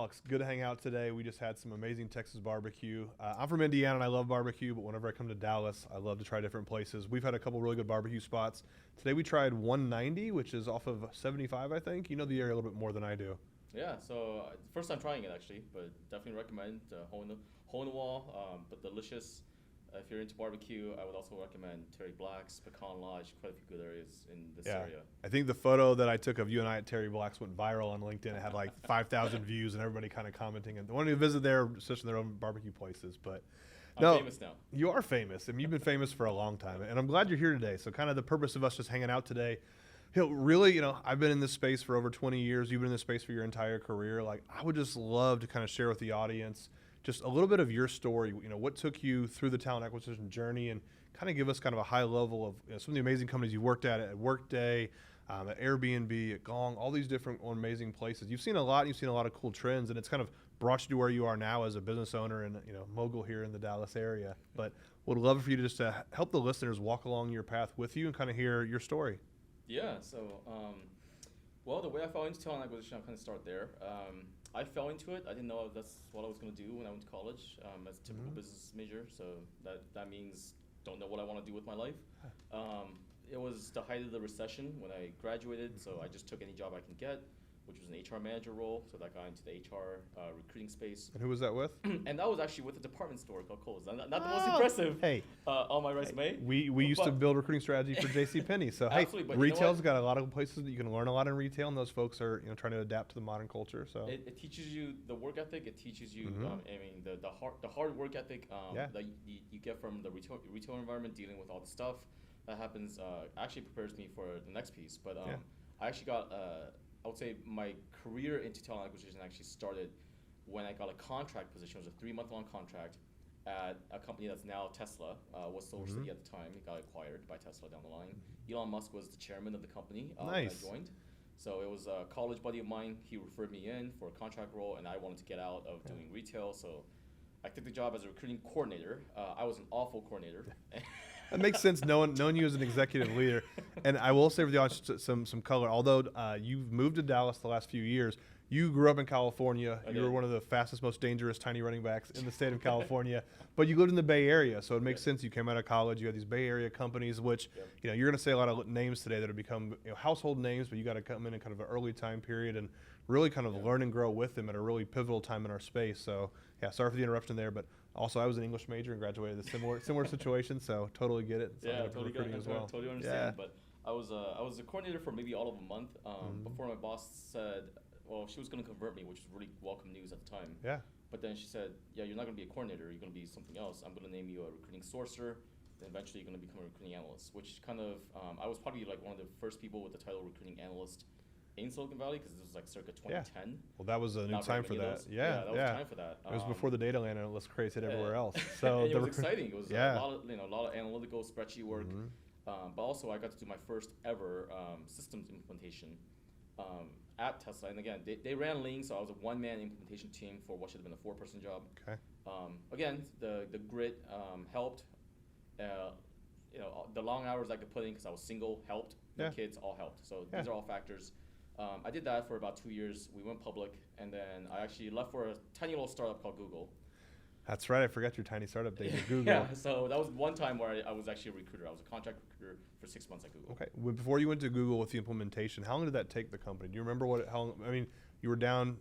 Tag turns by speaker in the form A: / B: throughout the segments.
A: Alex. Good to hang out today. We just had some amazing Texas barbecue. I'm from Indiana and I love barbecue, but whenever I come to Dallas, I love to try different places. We've had a couple really good barbecue spots. Today we tried 190, which is off of 75, I think. You know the area a little bit more than I do.
B: Yeah, so first time trying it actually, but definitely recommend hole in the wall, but delicious. If you're into barbecue, I would also recommend Terry Black's, Pecan Lodge, quite a few good areas in this area.
A: I think the photo that I took of you and I at Terry Black's went viral on LinkedIn. It had like 5,000 views and everybody kind of commenting. And wanting to visit there, especially their own barbecue places. But
B: I'm famous now.
A: You are famous, and you've been famous for a long time. And I'm glad you're here today. So kind of the purpose of us just hanging out today, really, I've been in this space for over 20 years. You've been in this space for your entire career. Like, I would just love to kind of share with the audience just a little bit of your story, what took you through the talent acquisition journey, and kind of give us kind of a high level of some of the amazing companies you worked at Workday, at Airbnb, at Gong, all these different amazing places. You've seen a lot of cool trends, and it's kind of brought you to where you are now as a business owner and mogul here in the Dallas area. But would love for you to just help the listeners walk along your path with you and kind of hear your story.
B: Yeah, so, well, the way I fell into talent acquisition, I'll kind of start there. I fell into it. I didn't know that's what I was going to do when I went to college as a typical business major. So that means don't know what I want to do with my life. It was the height of the recession when I graduated, so I just took any job I can get, which was an HR manager role. So that got into the HR recruiting space.
A: And who was that with?
B: And that was actually with a department store called Kohl's. Not the most impressive on my resume.
A: We used to build recruiting strategy for JCPenney. So hey, retail's got a lot of places that you can learn a lot in retail, and those folks are trying to adapt to the modern culture. So
B: it teaches you the work ethic. It teaches you, the hard work ethic that you get from the retail environment, dealing with all the stuff that happens. Actually prepares me for the next piece. But I actually got I would say my career into talent acquisition actually started when I got a contract position. It was a 3-month-long contract at a company that's now Tesla, was SolarCity at the time. It got acquired by Tesla down the line. Elon Musk was the chairman of the company when I joined. So it was a college buddy of mine. He referred me in for a contract role, and I wanted to get out of doing retail. So I took the job as a recruiting coordinator. I was an awful coordinator.
A: That makes sense, knowing you as an executive leader. And I will say for the audience some color. Although you've moved to Dallas the last few years, you grew up in California. You were one of the fastest, most dangerous tiny running backs in the state of California. But you lived in the Bay Area, so it makes sense. You came out of college. You had these Bay Area companies, which you're going to say a lot of names today that have become household names. But you got to come in kind of an early time period and really kind of learn and grow with them at a really pivotal time in our space. So yeah, sorry for the interruption there, but also I was an English major and graduated a similar situation, so totally get it.
B: Totally understand. Yeah. But I was a coordinator for maybe all of a month before my boss said, well, she was going to convert me, which was really welcome news at the time.
A: Yeah.
B: But then she said, yeah, you're not going to be a coordinator. You're going to be something else. I'm going to name you a recruiting sourcer. Then eventually you're going to become a recruiting analyst, which kind of, I was probably like one of the first people with the title recruiting analyst in Silicon Valley, because this was like circa 2010.
A: Yeah. Well, that was a new time for that.
B: That was time for that.
A: It was before the data analyst craze hit everywhere else. So
B: it was exciting. It was a lot of analytical spreadsheet work. But also I got to do my first ever systems implementation at Tesla. And again, they ran lean, so I was a one-man implementation team for what should have been a 4-person job.
A: Okay.
B: Again, the grit helped. The long hours I could put in because I was single helped. The kids all helped. So these are all factors. I did that for about 2 years. We went public, and then I actually left for a tiny little startup called Google.
A: That's right. I forgot your tiny startup days at Google.
B: Yeah, so that was one time where I was actually a recruiter. I was a contract recruiter for 6 months at Google.
A: Okay. Well, before you went to Google with the implementation, how long did that take the company? Do you remember you were down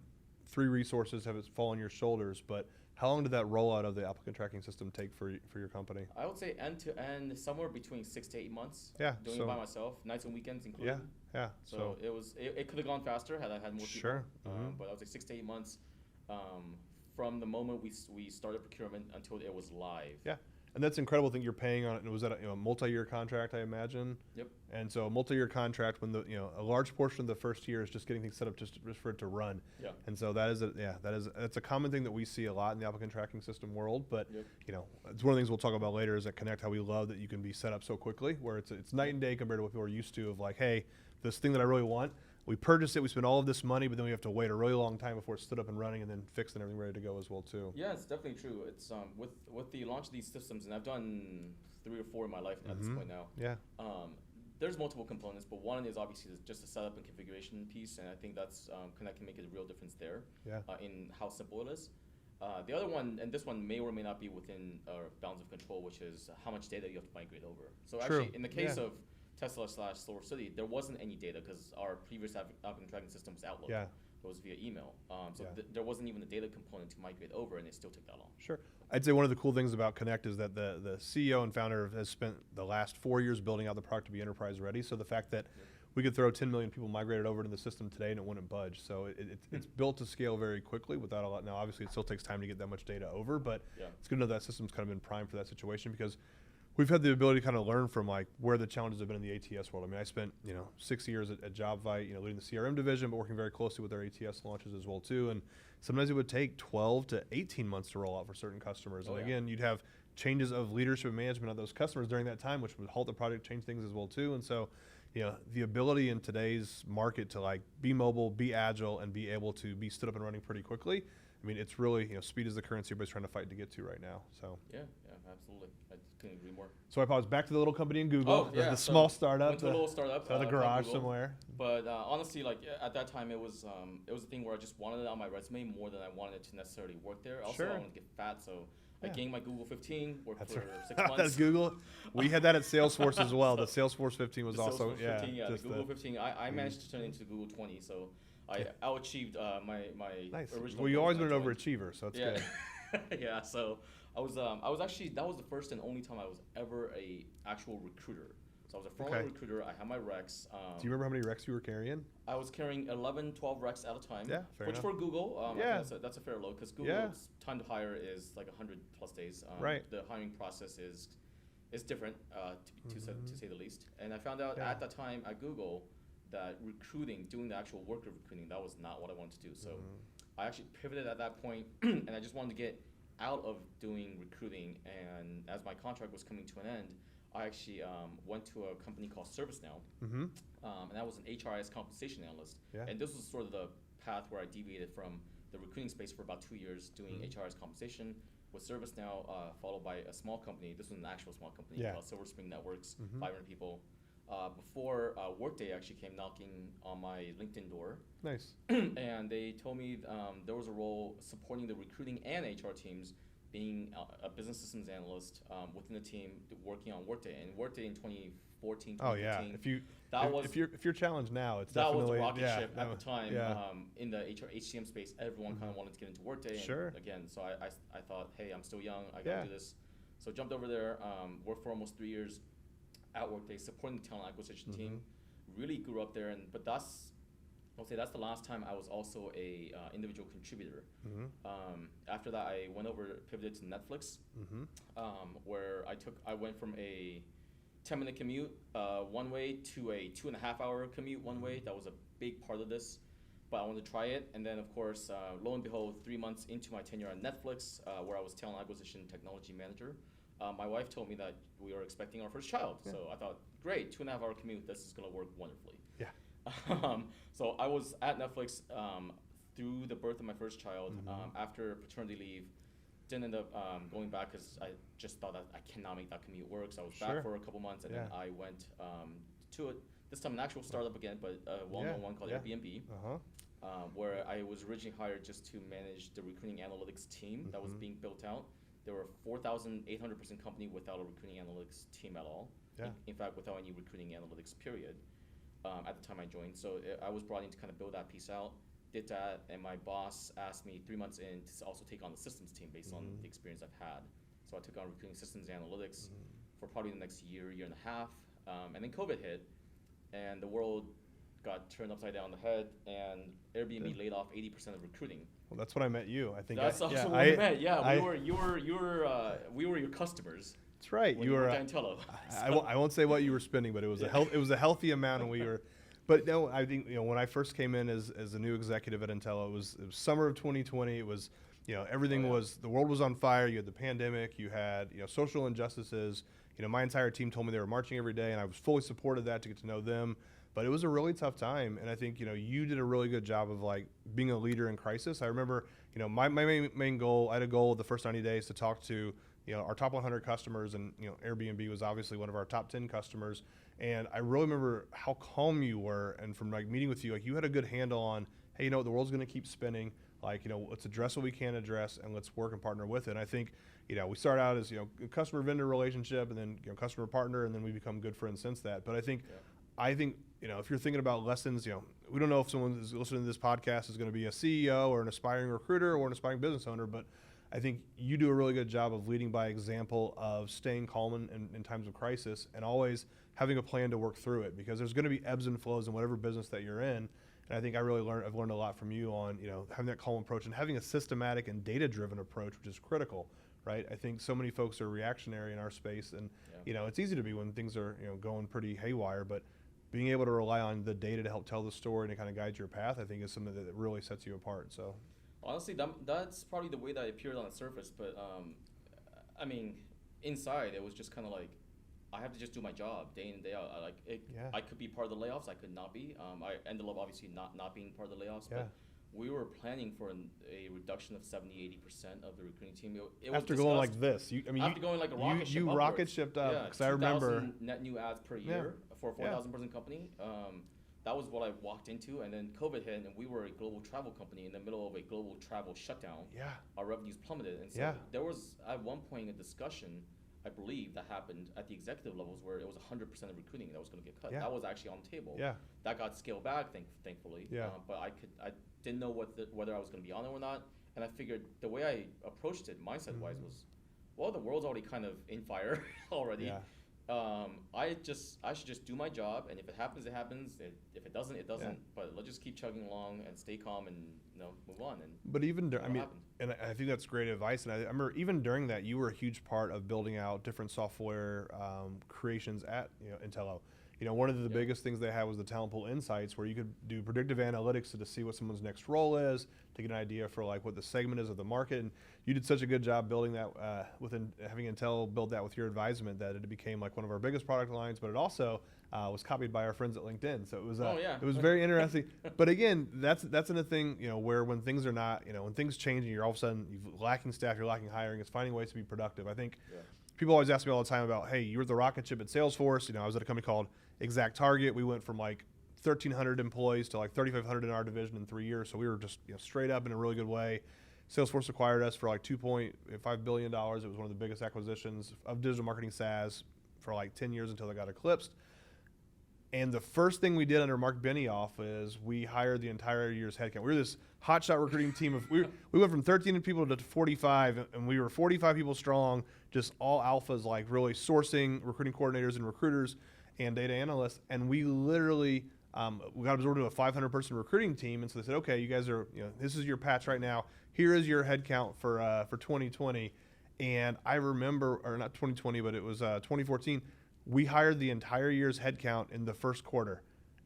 A: 3 resources have fall on your shoulders, but how long did that rollout of the applicant tracking system take for your company?
B: I would say end to end, somewhere between 6 to 8 months.
A: Yeah.
B: Doing it by myself, nights and weekends included.
A: Yeah.
B: So it could have gone faster had I had more people.
A: Sure.
B: But I would say 6 to 8 months from the moment we started procurement until it was live.
A: Yeah. And that's an incredible thing you're paying on it. And was that a multi-year contract, I imagine? Yep. And so a multi-year contract, when a large portion of the first year is just getting things set up just for it to run. Yeah. And so that's a common thing that we see a lot in the applicant tracking system world. But it's one of the things we'll talk about later is at Cnect, how we love that you can be set up so quickly, where it's night and day compared to what people are used to of like, hey, this thing that I really want, we purchased it, we spent all of this money, but then we have to wait a really long time before it stood up and running and then fixed and everything ready to go as well too.
B: Yeah, it's definitely true. It's with the launch of these systems, and I've done 3 or 4 in my life at this point now.
A: Yeah.
B: there's multiple components, but one is obviously just the setup and configuration piece, and I think that's Cnect can make a real difference there in how simple it is. The other one, and this one may or may not be within our bounds of control, which is how much data you have to migrate over. So actually, in the case of Tesla/Solar City, there wasn't any data because our previous applicant tracking system was Outlook. Yeah. It was via email. There wasn't even a data component to migrate over, and it still took that long.
A: Sure. I'd say one of the cool things about Cnect is that the CEO and founder has spent the last 4 years building out the product to be enterprise ready. So the fact that we could throw 10 million people migrated over to the system today and it wouldn't budge. So it's built to scale very quickly without a lot. Now, obviously, it still takes time to get that much data over, but it's good to know that system's kind of been primed for that situation because we've had the ability to kind of learn from like where the challenges have been in the ATS world. I mean, I spent 6 years at JobVite, leading the CRM division, but working very closely with their ATS launches as well too. And sometimes it would take 12 to 18 months to roll out for certain customers. And again, you'd have changes of leadership and management of those customers during that time, which would halt the project, change things as well too. And so, the ability in today's market to like be mobile, be agile, and be able to be stood up and running pretty quickly. I mean, it's really, speed is the currency everybody's trying to fight to get to right now. So
B: yeah, absolutely. I couldn't agree more.
A: So I paused back to the little company in Google, the small startup,
B: went to a little startup,
A: the garage somewhere.
B: But honestly, like at that time, it was a thing where I just wanted it on my resume more than I wanted it to necessarily work there. Also, I wanted to get fat, so I gained my Google 15, worked for 6 months.
A: That's Google. We had that at Salesforce as well. The Salesforce 15 was also,
B: Salesforce 15, the Google 15. I managed to turn it into Google 20, so I out-achieved my original.
A: Well, you always been an overachiever, so it's good.
B: Yeah, so I was actually, that was the first and only time I was ever a actual recruiter. So I was a frontline recruiter. I had my recs.
A: Do you remember how many recs you were carrying?
B: I was carrying 11, 12 recs at a time.
A: Yeah, fair
B: which
A: enough.
B: for Google, that's a fair load because Google's time to hire is like 100 plus days. The hiring process is different to say the least. And I found out at that time at Google that recruiting, doing the actual work of recruiting, that was not what I wanted to do. So I actually pivoted at that point, and I just wanted to get out of doing recruiting. And as my contract was coming to an end, I actually went to a company called ServiceNow, and I was an HRIS compensation analyst. And this was sort of the path where I deviated from the recruiting space for about 2 years, doing HRIS compensation with ServiceNow, followed by a small company. This was an actual small company called Silver Spring Networks, 500 people. Before Workday actually came knocking on my LinkedIn door.
A: Nice.
B: And they told me there was a role supporting the recruiting and HR teams, being a business systems analyst within the team working on Workday. And Workday in 2014, 2015,
A: if you're challenged now, it's
B: that
A: definitely,
B: was the rocket ship at the time in the HR HCM space. Everyone kind of wanted to get into Workday. And again, so I thought, hey, I'm still young. I got to do this. So jumped over there, worked for almost 3 years at Workday, supporting the talent acquisition team. Really grew up there, I'll say that's the last time I was also a individual contributor. After that, I pivoted to Netflix, where I went from a 10-minute commute one way to a 2.5-hour commute one way. That was a big part of this, but I wanted to try it. And then, of course, lo and behold, 3 months into my tenure at Netflix, where I was talent acquisition technology manager, my wife told me that we were expecting our first child. So I thought, great, 2.5-hour commute, this is going to work wonderfully. So I was at Netflix through the birth of my first child. After paternity leave, didn't end up going back because I just thought that I cannot make that commute work. So I was back for a couple months, and then I went to this time an actual startup again, but a well-known one called Airbnb, where I was originally hired just to manage the recruiting analytics team that was being built out. There were 4,800-person company without a recruiting analytics team at all. In fact, without any recruiting analytics period. At the time I joined. So I was brought in to kind of build that piece out, did that, and my boss asked me 3 months in to also take on the systems team based on the experience I've had. So I took on recruiting systems analytics for probably the next year and a half. And then COVID hit, and the world got turned upside down the head, and Airbnb laid off 80% of recruiting.
A: Well, that's when I met you. I think
B: that's also when we met. Yeah, we were your customers.
A: That's right. You were. I won't say what you were spending, but it was a healthy amount, and we were. But no, I think when I first came in as a new executive at Intel, it was summer of 2020. It was everything was, the world was on fire. You had the pandemic. You had social injustices. My entire team told me they were marching every day, and I was fully supportive of that to get to know them. But it was a really tough time, and I think you did a really good job of like being a leader in crisis. I remember my main goal. I had a goal the first 90 days to talk to our top 100 customers, and Airbnb was obviously one of our top 10 customers. And I really remember how calm you were, and from like meeting with you, like you had a good handle on, hey, the world's going to keep spinning. Like, let's address what we can address, and let's work and partner with it. And I think, we start out as, a customer vendor relationship, and then, customer partner, and then we become good friends since that. But I think, if you're thinking about lessons, we don't know if someone who's listening to this podcast is going to be a CEO or an aspiring recruiter or an aspiring business owner, but I think you do a really good job of leading by example, of staying calm in times of crisis, and always having a plan to work through it, because there's going to be ebbs and flows in whatever business that you're in. And I think I've learned a lot from you on, having that calm approach and having a systematic and data-driven approach, which is critical, right? I think so many folks are reactionary in our space, and, it's easy to be when things are, going pretty haywire, but being able to rely on the data to help tell the story and to kind of guide your path, I think is something that really sets you apart. So
B: honestly, that's probably the way that it appeared on the surface, but inside it was just kind of like, I have to just do my job day in and day out. I could be part of the layoffs. I could not be. I ended up obviously not being part of the layoffs, but we were planning for a reduction of 70-80% of the recruiting team. It
A: after
B: was
A: going like this,
B: after going like a rocket ship
A: you
B: upwards.
A: rocket shipped up, because I remember
B: net new ads per year for a 4,000 person company. That was what I walked into, and then COVID hit, and we were a global travel company in the middle of a global travel shutdown.
A: Yeah,
B: our revenues plummeted, and so there was at one point a discussion, I believe, that happened at the executive levels where it was 100% of recruiting that was going to get cut. That was actually on the table.
A: Yeah.
B: That got scaled back, thankfully.
A: Yeah.
B: But I didn't know whether I was going to be on it or not. And I figured the way I approached it, mindset-wise, was, well, the world's already kind of in fire already.
A: Yeah.
B: I should just do my job, and if it happens, it happens. If it doesn't, it doesn't. But let's just keep chugging along and stay calm and move on. And
A: but even and I think that's great advice. And I remember even during that, you were a huge part of building out different software creations at Intello. One of the biggest things they had was the talent pool insights, where you could do predictive analytics to see what someone's next role is, to get an idea for like what the segment is of the market. And you did such a good job building that within having Intel build that with your advisement, that it became like one of our biggest product lines. But it also was copied by our friends at LinkedIn. So it was it was very interesting. But again, that's another thing, where when things are not, when things change and you're all of a sudden you're lacking staff, you're lacking hiring, it's finding ways to be productive. I think people always ask me all the time about, hey, you were at the rocket ship at Salesforce. I was at a company called Exact Target. We went from like 1,300 employees to like 3,500 in our division in 3 years. So we were just straight up in a really good way. Salesforce acquired us for like $2.5 billion. It was one of the biggest acquisitions of digital marketing SaaS for like 10 years until they got eclipsed. And the first thing we did under Mark Benioff is we hired the entire year's headcount. We were this hotshot recruiting team of we went from 13 people to 45, and we were 45 people strong, just all alphas, like really sourcing, recruiting coordinators and recruiters and data analysts. And we literally we got absorbed into a 500-person recruiting team, and so they said, okay, you guys are, this is your patch right now. Here is your headcount for 2020. And I remember, or not 2020, but it was 2014. We hired the entire year's headcount in the first quarter.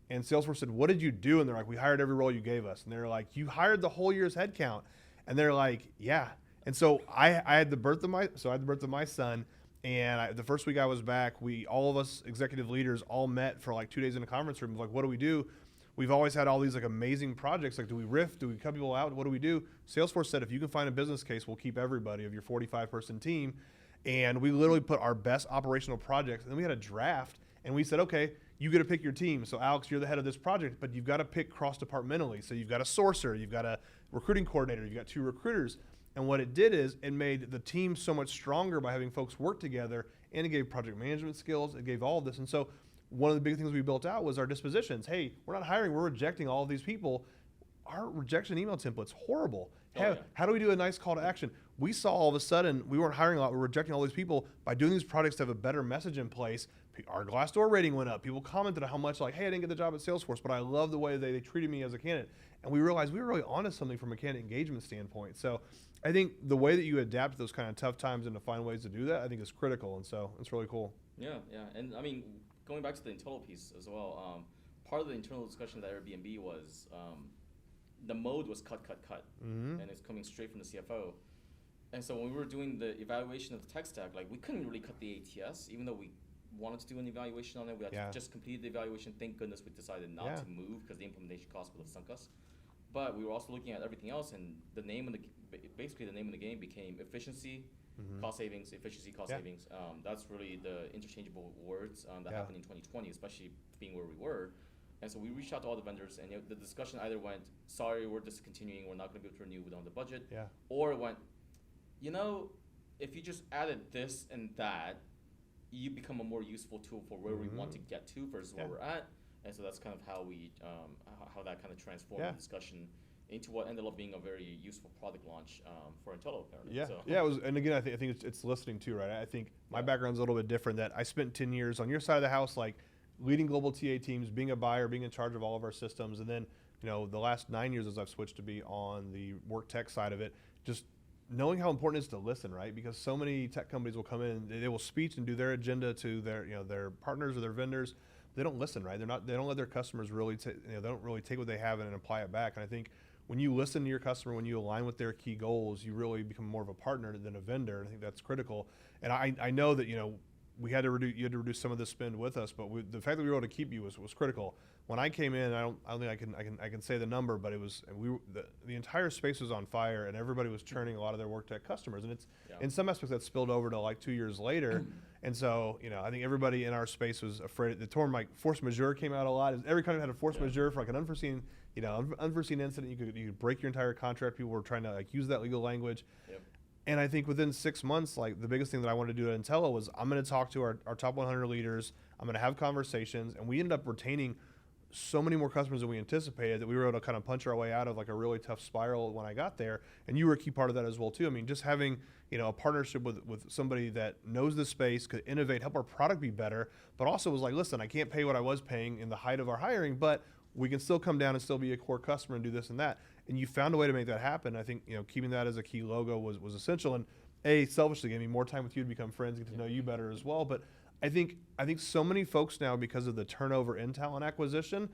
A: And Salesforce said, what did you do? And they're like, we hired every role you gave us. And they're like, you hired the whole year's headcount? And they're like, yeah. And so I had the birth of my son. And the first week I was back, all of us executive leaders all met for like 2 days in a conference room. Like, what do we do? We've always had all these like amazing projects. Like, do we riff? Do we cut people out? What do we do? Salesforce said, if you can find a business case, we'll keep everybody of your 45-person team. And we literally put our best operational projects, and then we had a draft, and we said, okay, you get to pick your team. So Alex, you're the head of this project, but you've got to pick cross-departmentally. So you've got a sourcer, you've got a recruiting coordinator, you've got 2 recruiters. And what it did is it made the team so much stronger by having folks work together, and it gave project management skills, it gave all of this. And so one of the big things we built out was our dispositions. Hey, we're not hiring, we're rejecting all of these people. Our rejection email template's horrible. How do we do a nice call to action? We saw all of a sudden we weren't hiring a lot, we're rejecting all these people. By doing these projects to have a better message in place, our Glassdoor rating went up. People commented on how much, like, hey, I didn't get the job at Salesforce, but I love the way they treated me as a candidate. And we realized we were really onto something from a candidate engagement standpoint. So I think the way that you adapt to those kind of tough times and to find ways to do that, I think is critical. And so it's really cool.
B: Yeah. And I mean, going back to the internal piece as well, part of the internal discussion at Airbnb was the mode was cut,
A: Mm-hmm.
B: and it's coming straight from the CFO. And so when we were doing the evaluation of the tech stack, like, we couldn't really cut the ATS, even though we wanted to do an evaluation on it. We had just completed the evaluation. Thank goodness we decided not to move, because the implementation cost would have sunk us. But we were also looking at everything else, and basically the name of the game became efficiency, Cost savings, efficiency, cost savings. That's really the interchangeable words that happened in 2020, especially being where we were. And so we reached out to all the vendors, and the discussion either went, sorry, we're discontinuing, we're not going to be able to renew, we don't have the budget. Or it went, if you just added this and that, you become a more useful tool for where we want to get to versus where we're at. And so that's kind of how we, how that kind of transformed the discussion into what ended up being a very useful product launch for Untitled, apparently.
A: It was, and again, I think it's listening too, right? I think my background's a little bit different. That I spent 10 years on your side of the house, like leading global TA teams, being a buyer, being in charge of all of our systems, and then the last 9 years as I've switched to be on the work tech side of it, just knowing how important it is to listen, right? Because so many tech companies will come in and they will speech and do their agenda to their their partners or their vendors. They don't listen, right? They don't let their customers really they don't really take what they have and apply it back. And I think when you listen to your customer, when you align with their key goals, you really become more of a partner than a vendor. And I think that's critical. And I know that you had to reduce some of the spend with us, but the fact that we were able to keep you was critical. When I came in, I don't think I can say the number, but it was the entire space was on fire, and everybody was churning a lot of their work tech customers, and it's in some aspects that spilled over to like 2 years later, and so I think everybody in our space was afraid. The term like force majeure came out a lot. Every company had a force majeure for like an unforeseen incident. You could break your entire contract. People were trying to like use that legal language. And I think within 6 months, like the biggest thing that I wanted to do at Intello was I'm going to talk to our top 100 leaders. I'm going to have conversations, and we ended up retaining so many more customers than we anticipated that we were able to kind of punch our way out of like a really tough spiral when I got there. And you were a key part of that as well too. I mean, just having a partnership with somebody that knows the space, could innovate, help our product be better, but also was like, listen, I can't pay what I was paying in the height of our hiring, but we can still come down and still be a core customer and do this and that. And you found a way to make that happen. I think keeping that as a key logo was essential. And selfishly, gave me more time with you to become friends, get to know you better as well. But I think so many folks now, because of the turnover in talent acquisition,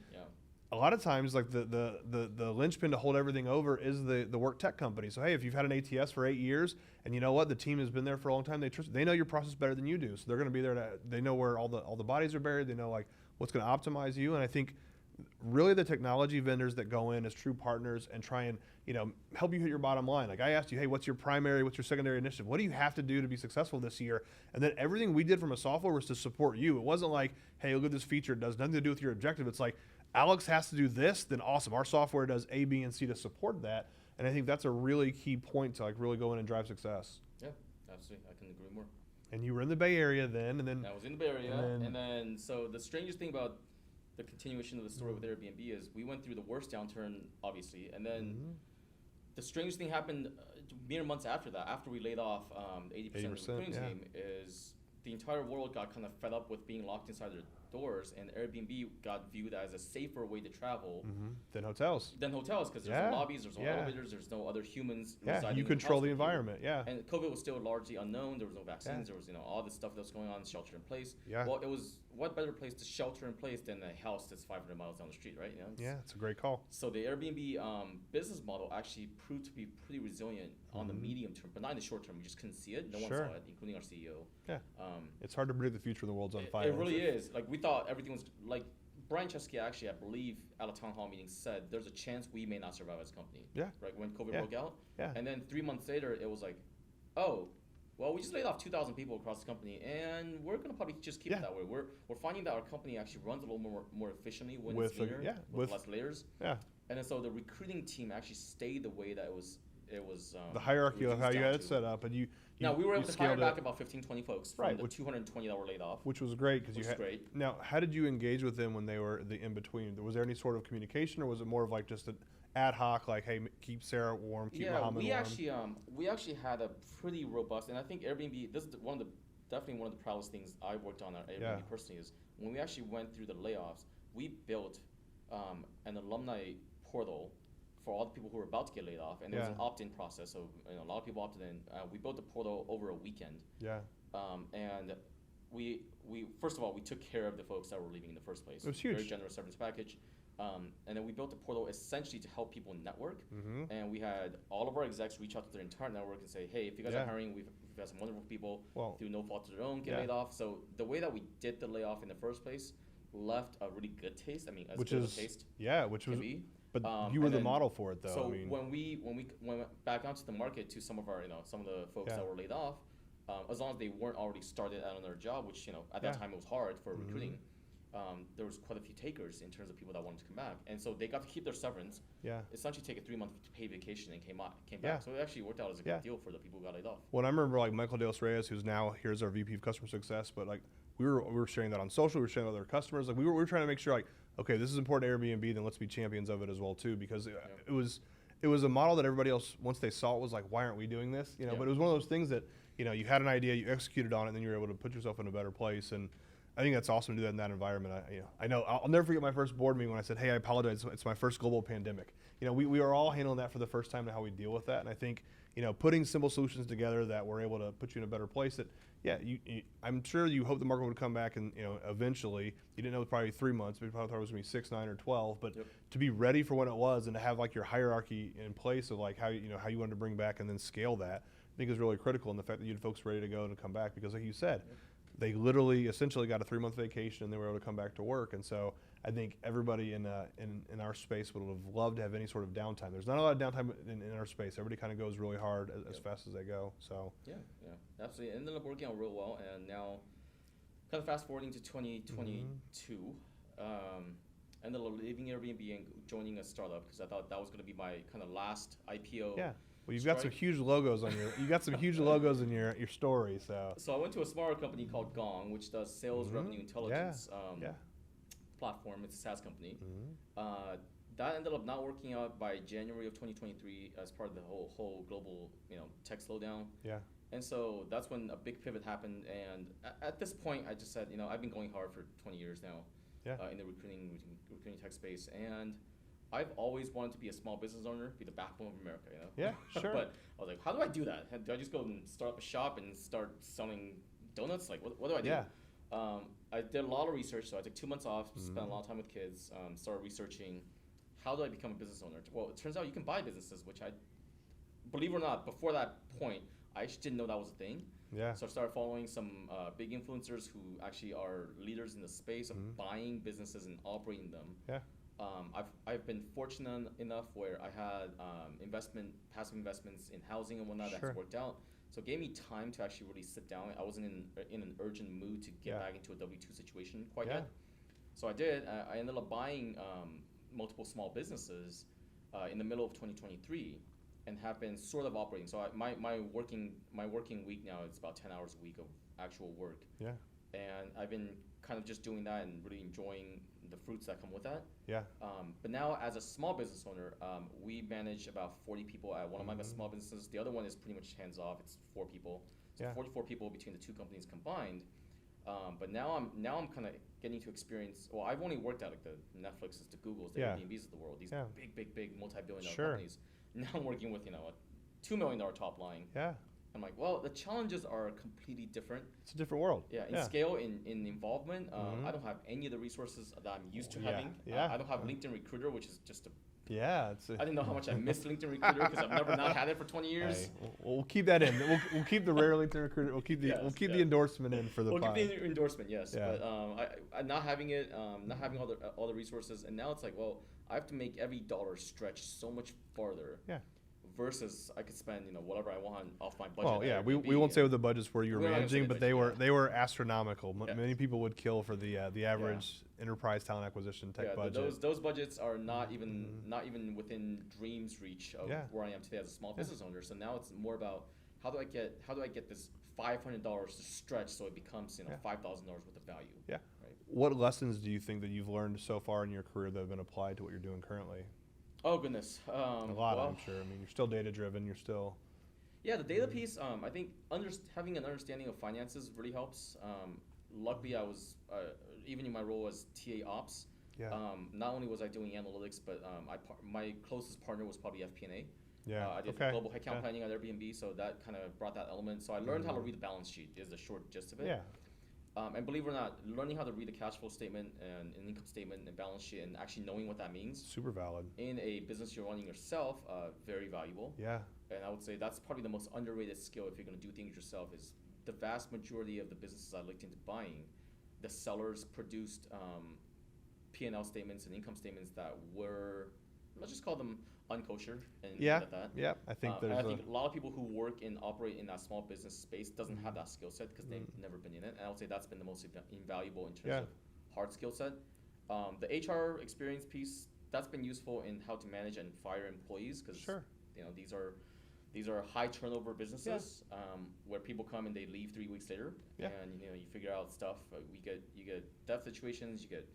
A: a lot of times like the linchpin to hold everything over is the work tech company. So hey, if you've had an ATS for 8 years, and you know what, the team has been there for a long time, they know your process better than you do. So they're going to be there they know where all the bodies are buried. They know like what's going to optimize you. And I think really the technology vendors that go in as true partners and try and help you hit your bottom line. Like I asked you, hey, what's your secondary initiative? What do you have to do to be successful this year? And then everything we did from a software was to support you. It wasn't like, hey, look at this feature, it does nothing to do with your objective. It's like Alex has to do this, then awesome. Our software does A, B, and C to support that. And I think that's a really key point to like really go in and drive success.
B: Yeah, absolutely. I couldn't agree more.
A: And you were in the Bay Area then, and then
B: I was in the Bay Area, and then so the strangest thing about the continuation of the story with Airbnb is we went through the worst downturn, obviously, and then the strangest thing happened mere months after that, after we laid off 80% of the recruiting team, is the entire world got kind of fed up with being locked inside their doors, and Airbnb got viewed as a safer way to travel
A: than hotels.
B: Because there's no lobbies, there's no elevators, there's no other humans residing
A: you
B: in
A: control the
B: house with
A: environment.
B: you. And COVID was still largely unknown. There was no vaccines. There was all this stuff that was going on, shelter in place. Well, it was what better place to shelter in place than a house that's 500 miles down the street, right?
A: It's a great call.
B: So the Airbnb business model actually proved to be pretty resilient on the medium term, but not in the short term. We just couldn't see it. No one saw it, including our CEO.
A: It's hard to predict the future. The world's on fire.
B: It really is. Like we thought everything was like Brian Chesky actually, I believe, at a town hall meeting said there's a chance we may not survive as a company. Right when COVID broke out. And then 3 months later, it was like, oh, well, we just laid off 2,000 people across the company, and we're gonna probably just keep it that way. We're finding that our company actually runs a little more efficiently when it's leaner, with less layers. And then so the recruiting team actually stayed the way that it was.
A: The hierarchy of how you had it set up, and you
B: now we were able to hire back about 15, 20 folks from the 220 that were laid off,
A: which was great because Now, how did you engage with them when they were the in between? Was there any sort of communication, or was it more of like just an ad hoc, like, hey, keep Sarah warm, keep Muhammad warm?
B: We actually had a pretty robust, and I think Airbnb. This is definitely one of the proudest things I worked on at Airbnb personally is when we actually went through the layoffs. We built an alumni portal for all the people who were about to get laid off, and there was an opt-in process. So a lot of people opted in. We built the portal over a weekend. And we first of all, we took care of the folks that were leaving in the first place.
A: It was huge.
B: Very generous severance package. And then we built the portal essentially to help people network. And we had all of our execs reach out to their entire network and say, hey, if you guys are hiring, we've got some wonderful people through no fault of their own get laid off. So the way that we did the layoff in the first place left a really good taste. I mean, as good a taste can be.
A: But you were the model for it, though.
B: So when we went back out to the market to some of our, some of the folks that were laid off, as long as they weren't already started out on their job, which, at that time it was hard for recruiting, there was quite a few takers in terms of people that wanted to come back. And so they got to keep their severance, essentially take a 3-month paid vacation and came back. So it actually worked out as a good deal for the people who got laid off.
A: Well, I remember like Michael De Los Reyes, who's now here's our VP of Customer Success, but like we were sharing that on social, we were sharing with other customers. Like we were trying to make sure like, okay, this is important to Airbnb, then let's be champions of it as well too, because it was a model that everybody else, once they saw it, was like, why aren't we doing this? But it was one of those things that, you had an idea, you executed on it, and then you were able to put yourself in a better place. And I think that's awesome to do that in that environment. I know I'll never forget my first board meeting when I said, hey, I apologize, it's my first global pandemic. We are all handling that for the first time and how we deal with that. And I think, putting simple solutions together that were able to put you in a better place that, I'm sure you hope the market would come back and, eventually. You didn't know probably 3 months, but you probably thought it was going to be 6, 9, or 12. But to be ready for when it was and to have like your hierarchy in place of like how you wanted to bring back and then scale that, I think is really critical. And the fact that you had folks ready to go and come back, because like you said, they literally essentially got a 3-month vacation and they were able to come back to work. And so I think everybody in our space would have loved to have any sort of downtime. There's not a lot of downtime in our space. Everybody kind of goes really hard as fast as they go. So
B: yeah, absolutely. It ended up working out real well. And now, kind of fast forwarding to 2022, ended up leaving Airbnb and joining a startup because I thought that was going to be my kind of last IPO.
A: Yeah. Well, you've got some huge logos on your your story.
B: So I went to a smaller company called Gong, which does sales revenue intelligence platform. It's a SaaS company. That ended up not working out by January of 2023 as part of the whole global tech slowdown.
A: Yeah.
B: And so that's when a big pivot happened. And at this point, I just said, I've been going hard for 20 years now in the recruiting tech space, and I've always wanted to be a small business owner, be the backbone of America,
A: Yeah, sure.
B: But I was like, how do I do that? Do I just go and start up a shop and start selling donuts? Like, what do I do?
A: Yeah.
B: I did a lot of research, so I took 2 months off, spent a lot of time with kids, started researching, how do I become a business owner? Well, it turns out you can buy businesses, which I, believe it or not, before that point, I just didn't know that was a thing.
A: Yeah.
B: So I started following some big influencers who actually are leaders in the space of buying businesses and operating them.
A: Yeah.
B: I've been fortunate enough where I had passive investments in housing and whatnot that's worked out. So it gave me time to actually really sit down. I wasn't in an urgent mood to get back into a W-2 situation quite yet. So I did. I ended up buying multiple small businesses in the middle of 2023 and have been sort of operating. So my working week now is about 10 hours a week of actual work. Yeah. And I've been kind of just doing that and really enjoying the fruits that come with that. Yeah. But now as a small business owner, we manage about 40 people at one of my small businesses. The other one is pretty much hands off. It's 4 people. So 44 people between the two companies combined. But now I'm kind of getting to experience. Well, I've only worked at like the Netflixes, the Googles, the Airbnbs of the world. These big multi-billion-dollar companies. Now I'm working with a $2 million top line. Yeah. I'm like, well, the challenges are completely different. It's a different world. Yeah, in scale, in involvement. I don't have any of the resources that I'm used to having. I don't have LinkedIn Recruiter, which is just I didn't know how much I missed LinkedIn Recruiter because I've never not had it for 20 years.
A: Hey, we'll keep that in. We'll keep the rare LinkedIn Recruiter. We'll keep the endorsement in for the pod.
B: We'll keep the endorsement, yes. Yeah. But I not having it, not having all the resources, and now it's like, well, I have to make every dollar stretch so much farther. Yeah. Versus I could spend whatever I want off my budget.
A: Well, yeah, we won't say what the budgets were you were managing, but they were astronomical. Yes. Many people would kill for the average enterprise talent acquisition tech budget.
B: Those budgets are not even within dreams reach of where I am today as a small business owner. So now it's more about how do I get this $500 to stretch so it becomes $5,000 worth of value. Yeah. Right?
A: What lessons do you think that you've learned so far in your career that have been applied to what you're doing currently?
B: Oh, goodness.
A: A lot, I'm sure. I mean, you're still data-driven. You're still...
B: Yeah, the data piece, I think having an understanding of finances really helps. Luckily, I was, even in my role as TA Ops, not only was I doing analytics, but my closest partner was probably FP&A. Yeah. I did global headcount planning at Airbnb, so that kind of brought that element. So I learned how to read the balance sheet is the short gist of it. Yeah. And believe it or not, learning how to read a cash flow statement and an income statement and balance sheet and actually knowing what that means.
A: Super valid.
B: In a business you're running yourself, very valuable. Yeah. And I would say that's probably the most underrated skill if you're going to do things yourself is the vast majority of the businesses I looked into buying, the sellers produced P&L statements and income statements that were let's just call them unkosher and
A: Yeah,
B: like that.
A: yeah. I think
B: And
A: there's
B: I think a lot of people who work and operate in that small business space doesn't have that skill set because they've never been in it. And I would say that's been the most invaluable in terms of hard skill set. The HR experience piece, that's been useful in how to manage and fire employees because you know these are high turnover businesses where people come and they leave 3 weeks later, and you know you figure out stuff. You get death situations, you get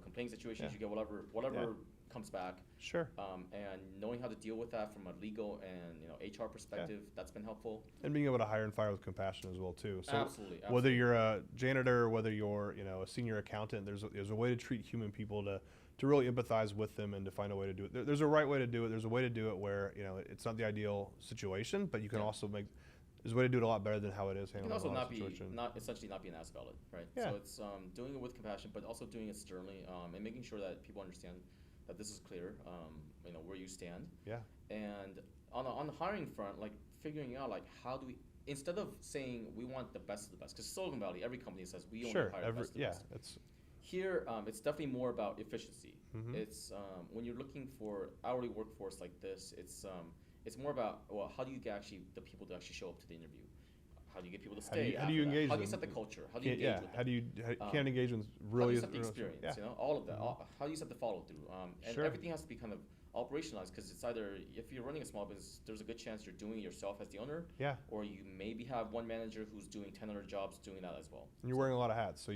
B: complaint situations, you get whatever comes back. And knowing how to deal with that from a legal and HR perspective, that's been helpful.
A: And being able to hire and fire with compassion as well too. So
B: absolutely.
A: Whether you're a janitor, whether you're a senior accountant, there's a way to treat human people to really empathize with them and to find a way to do it. There's a right way to do it. There's a way to do it where it's not the ideal situation, but you can also there's a way to do it a lot better than how it is handled.
B: You can also essentially not be an ass about it, right? So it's doing it with compassion, but also doing it sternly, and making sure that people understand that this is clear, where you stand. And on the hiring front, like figuring out like how do we, instead of saying we want the best of the best, because Silicon Valley, every company says we only hire the best of the best. Here, it's definitely more about efficiency. It's when you're looking for hourly workforce like this, it's more about, well, how do you get the people to actually show up to the interview? How do you get people to stay?
A: How do you engage them?
B: How do you set the culture? How do you engage with them?
A: Candidate engagement really
B: how do you set the experience? All of that. How do you set the follow through? And everything has to be kind of operationalized because it's either, if you're running a small business, there's a good chance you're doing it yourself as the owner. Or you maybe have one manager who's doing 10 other jobs doing that as well.
A: And you're wearing a lot of hats, so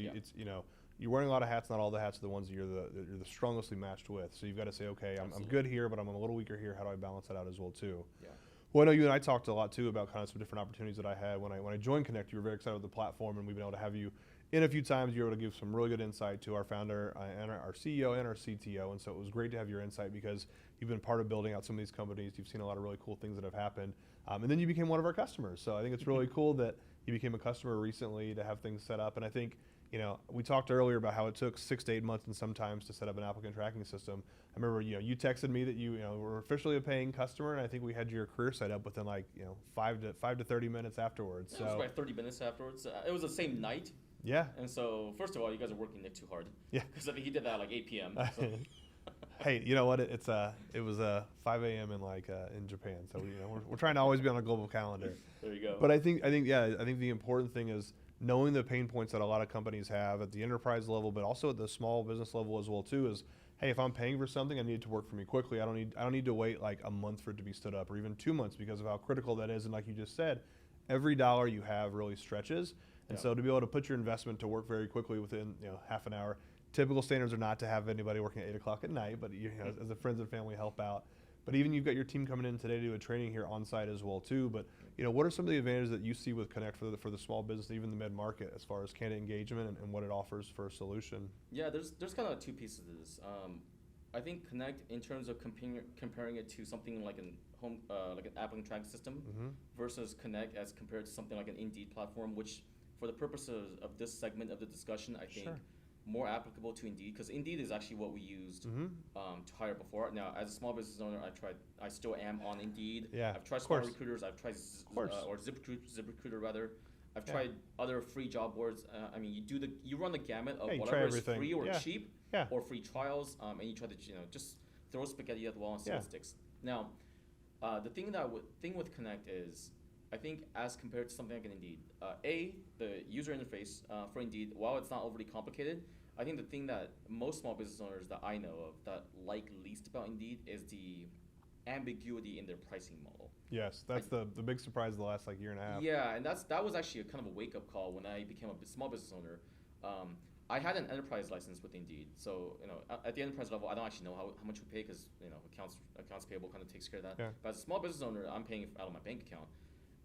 A: you're wearing a lot of hats. Not all the hats are the ones that you're the strongestly matched with. So you've got to say, okay, I'm good here, but I'm a little weaker here. How do I balance that out as well too? Well, I know you and I talked a lot too about kind of some different opportunities that I had when I joined Cnect. You were very excited with the platform, and we've been able to have you in a few times. You were able to give some really good insight to our founder and our CEO and our CTO, and so it was great to have your insight because you've been part of building out some of these companies. You've seen a lot of really cool things that have happened, and then you became one of our customers. So I think it's really cool that you became a customer recently to have things set up, and I think we talked earlier about how it took 6 to 8 months and sometimes to set up an applicant tracking system. I remember, you texted me that you were officially a paying customer, and I think we had your career set up within 5 to 30 minutes afterwards.
B: It was about 30 minutes afterwards. It was the same night. And so, first of all, you guys are working Nick too hard. Because he did that at 8 p.m. So.
A: Hey, you know what? It was 5 a.m. in Japan, so we're trying to always be on a global calendar.
B: There you go.
A: But I think the important thing is knowing the pain points that a lot of companies have at the enterprise level, but also at the small business level as well too. Is, hey, if I'm paying for something, I need it to work for me quickly. I don't need to wait like a month for it to be stood up, or even 2 months, because of how critical that is. And like you just said, every dollar you have really stretches. And so to be able to put your investment to work very quickly within half an hour. Typical standards are not to have anybody working at 8 o'clock at night, but as the friends and family help out. But even you've got your team coming in today to do a training here on site as well too. But what are some of the advantages that you see with Cnect for the small business, even the mid market, as far as candidate engagement and what it offers for a solution?
B: Yeah, there's kind of two pieces to this. I think Cnect, in terms of comparing it to something like an applicant tracking system, versus Cnect as compared to something like an Indeed platform, which for the purposes of this segment of the discussion, I think more applicable to Indeed, because Indeed is actually what we used to hire before. Now, as a small business owner, I still am on Indeed. I've tried Smart Recruiters, I've tried or ZipRecruiter rather. I've tried other free job boards. I mean, you run the gamut of whatever is free or cheap, or free trials, and you try to just throw spaghetti at the wall and see what sticks. Now, the thing with Cnect is, I think as compared to something like an Indeed, the user interface for Indeed, while it's not overly complicated, I think the thing that most small business owners that I know of that like least about Indeed is the ambiguity in their pricing model.
A: Yes, that's the big surprise of the last year and a half.
B: Yeah, and that was actually a kind of a wake-up call when I became a small business owner. I had an enterprise license with Indeed, so at the enterprise level, I don't actually know how much we pay because accounts payable kind of takes care of that. But as a small business owner, I'm paying out of my bank account.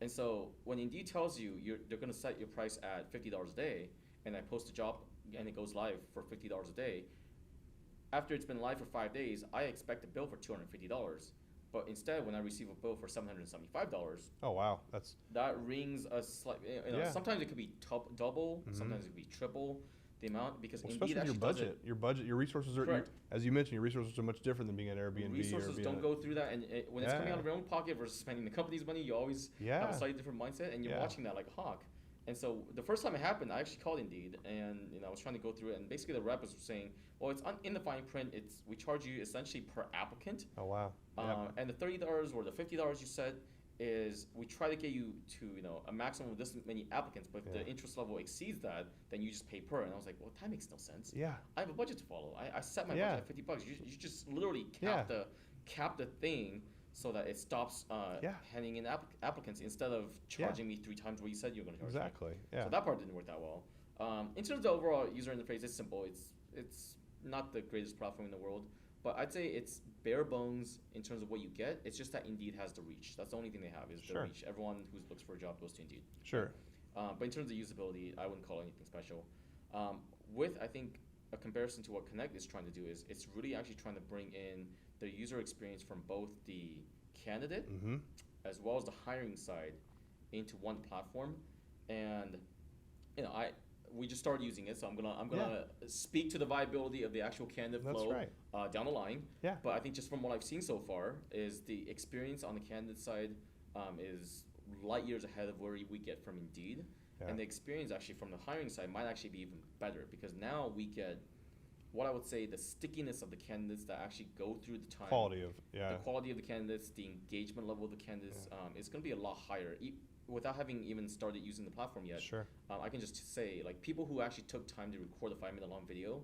B: And so when Indeed tells you they're going to set your price at $50 a day, and I post a job and it goes live for $50 a day, after it's been live for 5 days, I expect a bill for $250. But instead, when I receive a bill for $775,
A: oh wow,
B: that rings a slight. Sometimes it could be double, sometimes it could be triple the amount, because Indeed actually
A: your budget, your resources are, as you mentioned, your resources are much different than being at Airbnb.
B: Resources don't go through that, and when it's coming out of your own pocket versus spending the company's money, you always have a slightly different mindset, and you're watching that like a hawk. And so the first time it happened, I actually called Indeed, and I was trying to go through it, and basically the rep was saying, well, it's in the fine print. We charge you essentially per applicant.
A: Oh wow.
B: And the $30 or the $50 you said is we try to get you to a maximum of this many applicants, but if the interest level exceeds that, then you just pay per. And I was like, well, that makes no sense.
A: Yeah.
B: I have a budget to follow. I set my budget at $50. You just literally cap the thing so that it stops handing in applicants instead of charging me 3 times what you said you were going to charge.
A: Exactly.
B: Me.
A: Yeah.
B: So that part didn't work that well. In terms of the overall user interface, it's simple. It's not the greatest platform in the world, but I'd say it's bare bones in terms of what you get. It's just that Indeed has the reach. That's the only thing they have is the reach. Everyone who looks for a job goes to Indeed.
A: Sure.
B: But in terms of usability, I wouldn't call it anything special. I think a comparison to what Cnect is trying to do is it's really actually trying to bring in the user experience from both the candidate as well as the hiring side into one platform. And we just started using it, so I'm gonna speak to the viability of the actual candidate flow down the line. Yeah. But I think just from what I've seen so far is the experience on the candidate side is light years ahead of where we get from Indeed, and the experience actually from the hiring side might actually be even better because now we get what I would say the stickiness of the candidates that actually go through the time. The quality of the candidates, the engagement level of the candidates is going to be a lot higher. Without having even started using the platform yet, I can just say like people who actually took time to record a 5-minute long video,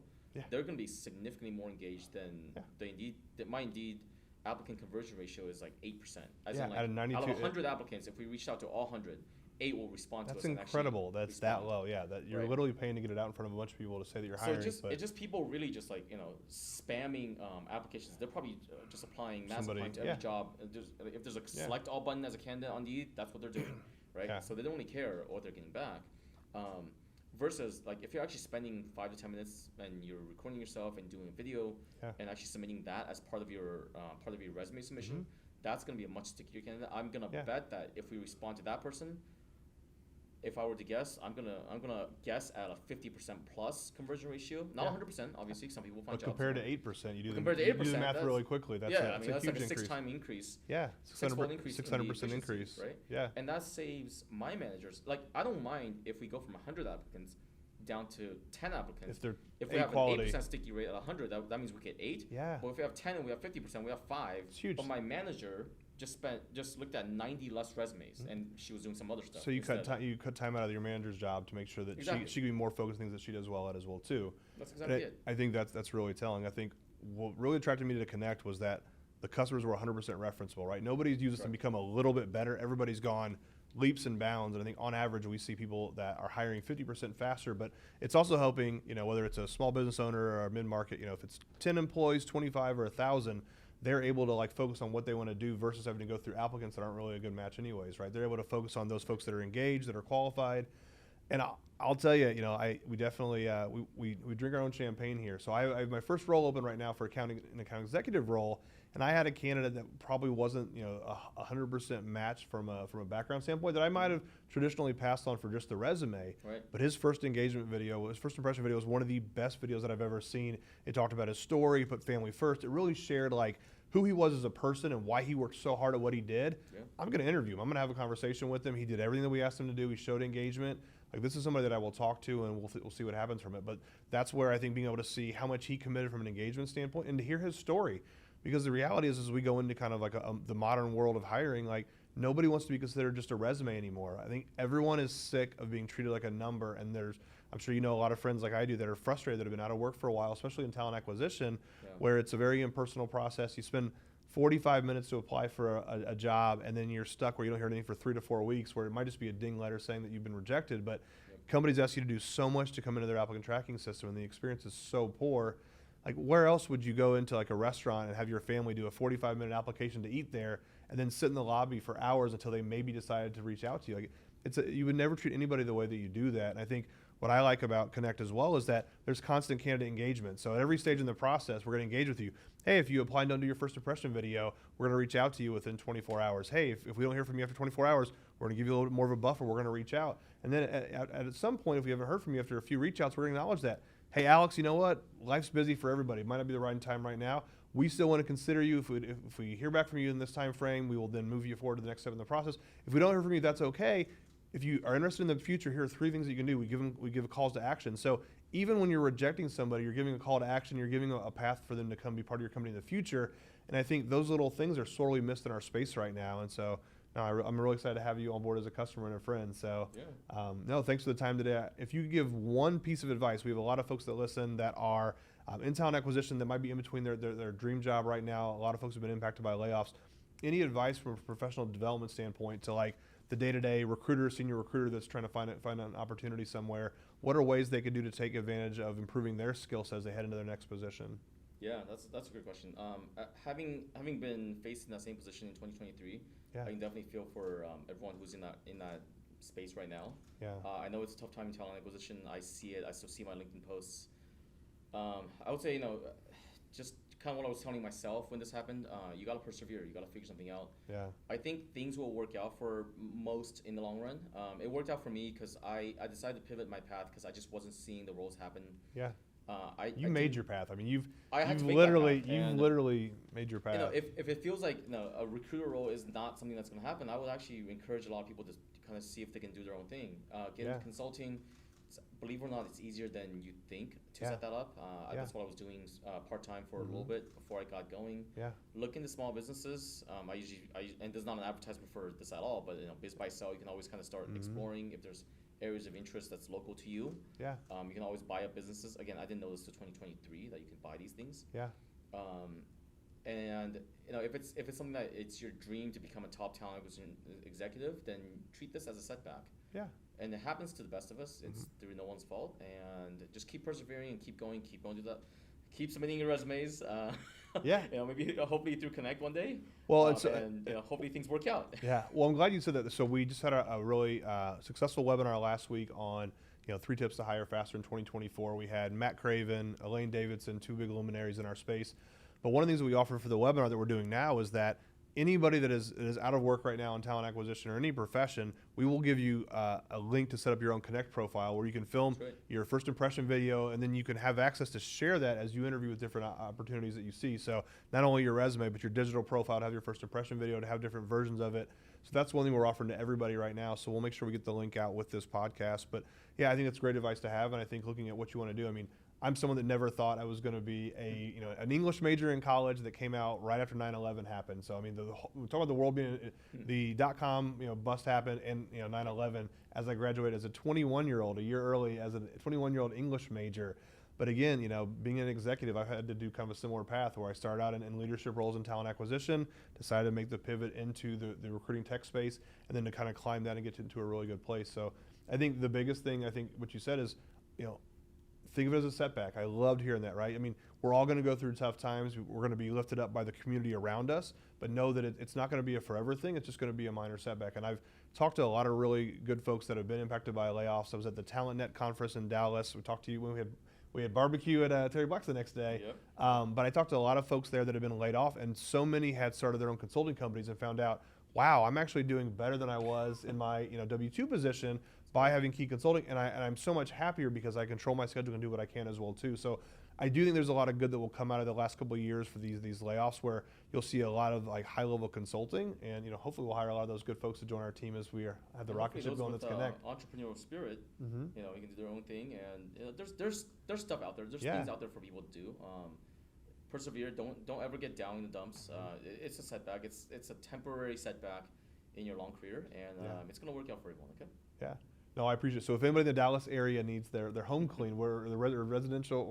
B: they're going to be significantly more engaged than the Indeed. My Indeed applicant conversion ratio is like 8%. As in like, out of 100 applicants, if we reached out to all 100, 8 will respond to us.
A: That's incredible. That's that low. Yeah, that you're literally paying to get it out in front of a bunch of people to say that you're hiring.
B: So it's just people really just like spamming applications. They're probably just applying mass applying to every job. If there's a select all button as a candidate on Indeed, that's what they're doing, right? So they don't really care what they're getting back. Versus like if you're actually spending 5 to 10 minutes and you're recording yourself and doing a video and actually submitting that as part of your resume submission, that's going to be a much stickier candidate. I'm going to bet that if we respond to that person, if I were to guess, I'm gonna guess at a 50% plus conversion ratio. Not 100%, obviously. Some people find jobs.
A: Compared to 8%, you do
B: the
A: math really quickly. That's
B: that's
A: a huge
B: like a
A: increase.
B: 6-time increase.
A: Yeah,
B: 600%
A: increase.
B: Right?
A: Yeah.
B: And that saves my managers. Like, I don't mind if we go from 100 applicants down to 10 applicants. If we have
A: quality.
B: an 8% sticky rate at 100, that means we get 8.
A: Yeah.
B: But if we have 10 and we have 50%, we have 5.
A: It's huge.
B: But my manager just looked at 90 less resumes, and she was doing some other stuff.
A: So you cut time out of your manager's job to make sure that she can be more focused on things that she does well at as well too.
B: That's exactly it.
A: I think that's really telling. I think what really attracted me to Cnect was that the customers were 100% referenceable, right? Nobody's used this and become a little bit better. Everybody's gone leaps and bounds, and I think on average we see people that are hiring 50% faster, but it's also helping, whether it's a small business owner or a mid-market, if it's 10 employees, 25 or 1,000, they're able to like focus on what they want to do versus having to go through applicants that aren't really a good match anyways, right? They're able to focus on those folks that are engaged, that are qualified. And I'll tell you, we definitely, we drink our own champagne here. So I have my first role open right now for an account executive role. And I had a candidate that probably wasn't, 100% match from a background standpoint that I might have traditionally passed on for just the resume.
B: Right.
A: But his first impression video was one of the best videos that I've ever seen. It talked about his story, put family first. It really shared like who he was as a person and why he worked so hard at what he did. Yeah. I'm going to interview him. I'm going to have a conversation with him. He did everything that we asked him to do. He showed engagement. Like, this is somebody that I will talk to, and we'll see what happens from it. But that's where I think being able to see how much he committed from an engagement standpoint and to hear his story. Because the reality is, as we go into kind of like the modern world of hiring, like nobody wants to be considered just a resume anymore. I think everyone is sick of being treated like a number, and I'm sure a lot of friends like I do that are frustrated that have been out of work for a while, especially in talent acquisition, where it's a very impersonal process. You spend 45 minutes to apply for a job, and then you're stuck where you don't hear anything for 3 to 4 weeks, where it might just be a ding letter saying that you've been rejected. But companies ask you to do so much to come into their applicant tracking system, and the experience is so poor. Like, where else would you go into like a restaurant and have your family do a 45-minute application to eat there and then sit in the lobby for hours until they maybe decided to reach out to you? Like, you would never treat anybody the way that you do that. And I think what I like about Cnect as well is that there's constant candidate engagement. So at every stage in the process, we're going to engage with you. Hey, if you apply and don't do your first impression video, we're going to reach out to you within 24 hours. Hey, if we don't hear from you after 24 hours, we're going to give you a little bit more of a buffer. We're going to reach out. And then at some point, if we haven't heard from you after a few reach outs, we're going to acknowledge that. Hey, Alex, you know what? Life's busy for everybody. It might not be the right time right now. We still want to consider you. If we hear back from you in this time frame, we will then move you forward to the next step in the process. If we don't hear from you, that's okay. if you are interested in the future, here are 3 things that you can do. We give calls to action. So even when you're rejecting somebody, you're giving a call to action, you're giving a path for them to come be part of your company in the future. And I think those little things are sorely missed in our space right now. And so no, I'm really excited to have you on board as a customer and a friend. So no, thanks for the time today. If you give one piece of advice, we have a lot of folks that listen that are in talent acquisition that might be in between their dream job right now. A lot of folks have been impacted by layoffs. Any advice from a professional development standpoint to like the day-to-day recruiter, senior recruiter that's trying to find an opportunity somewhere? What are ways they could do to take advantage of improving their skill sets as they head into their next position?
B: Yeah, that's a good question. Having been faced in that same position in 2023, I can definitely feel for everyone who's in that space right now.
A: Yeah.
B: I know it's a tough time in talent acquisition. I see it. I still see my LinkedIn posts. I would say, just kind of what I was telling myself when this happened. You got to persevere. You got to figure something out.
A: Yeah.
B: I think things will work out for most in the long run. It worked out for me because I decided to pivot my path because I just wasn't seeing the roles happen.
A: Yeah.
B: You
A: made your path. I mean, you've
B: literally
A: made your path.
B: If it feels like a recruiter role is not something that's going to happen, I would actually encourage a lot of people to kind of see if they can do their own thing. Get into consulting. Believe it or not, it's easier than you think to set that up. That's what I was doing part-time for a little bit before I got going.
A: Yeah.
B: Look into small businesses. And there's not an advertisement for this at all, but Biz by Sell, you can always kind of start exploring if there's areas of interest that's local to you.
A: Yeah.
B: You can always buy up businesses. Again, I didn't know this till 2023 that you can buy these things.
A: Yeah.
B: And if it's something that it's your dream to become a top talent acquisition executive, then treat this as a setback.
A: Yeah.
B: And it happens to the best of us. It's through no one's fault. And just keep persevering and keep going to that. Keep submitting your resumes. Maybe hopefully through Cnect one day.
A: Well,
B: hopefully things work out.
A: Yeah. Well, I'm glad you said that. So we just had a really successful webinar last week on 3 tips to hire faster in 2024. We had Matt Craven, Elaine Davidson, 2 big luminaries in our space. But one of the things that we offer for the webinar that we're doing now is that anybody that is out of work right now in talent acquisition or any profession, we will give you a link to set up your own Cnect profile where you can film your first impression video, and then you can have access to share that as you interview with different opportunities that you see. So not only your resume, but your digital profile to have your first impression video, to have different versions of it. So that's one thing we're offering to everybody right now. So we'll make sure we get the link out with this podcast. But yeah, I think it's great advice to have. And I think looking at what you want to do, I mean, I'm someone that never thought I was going to be an English major in college that came out right after 9/11 happened. So I mean, we talk about the world being the .com bust happened, and 9/11. As I graduated as a 21-year-old, a year early as a 21-year-old English major. But again, being an executive, I've had to do kind of a similar path where I started out in leadership roles in talent acquisition, decided to make the pivot into the recruiting tech space, and then to kind of climb that and get into a really good place. So I think the biggest thing, what you said is, think of it as a setback. I loved hearing that, right? I mean, we're all going to go through tough times. We're going to be lifted up by the community around us, but know that it's not going to be a forever thing. It's just going to be a minor setback. And I've talked to a lot of really good folks that have been impacted by layoffs. I was at the TalentNet conference in Dallas. We talked to you when we had barbecue at Terry Black's the next day.
B: Yep.
A: But I talked to a lot of folks there that have been laid off, and so many had started their own consulting companies and found out, wow, I'm actually doing better than I was in my W-2 position by having Key Consulting, and I'm so much happier because I control my schedule and do what I can as well too. So I do think there's a lot of good that will come out of the last couple of years for these layoffs, where you'll see a lot of like high level consulting, and hopefully we'll hire a lot of those good folks to join our team as we have the rocket ship going. That's Cnect.
B: Entrepreneurial spirit, you can do their own thing, and there's stuff out there. There's things out there for people to do. Persevere. Don't ever get down in the dumps. It's a setback. It's a temporary setback in your long career, and it's gonna work out for everyone. Okay.
A: Yeah. No, I appreciate it. So if anybody in the Dallas area needs their home clean, where the residential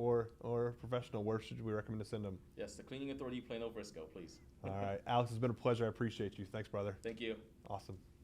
A: or professional, where should we recommend to send them?
B: Yes, the Cleaning Authority, Plano, Frisco, please.
A: All right. Alex, it's been a pleasure. I appreciate you. Thanks, brother.
B: Thank you.
A: Awesome.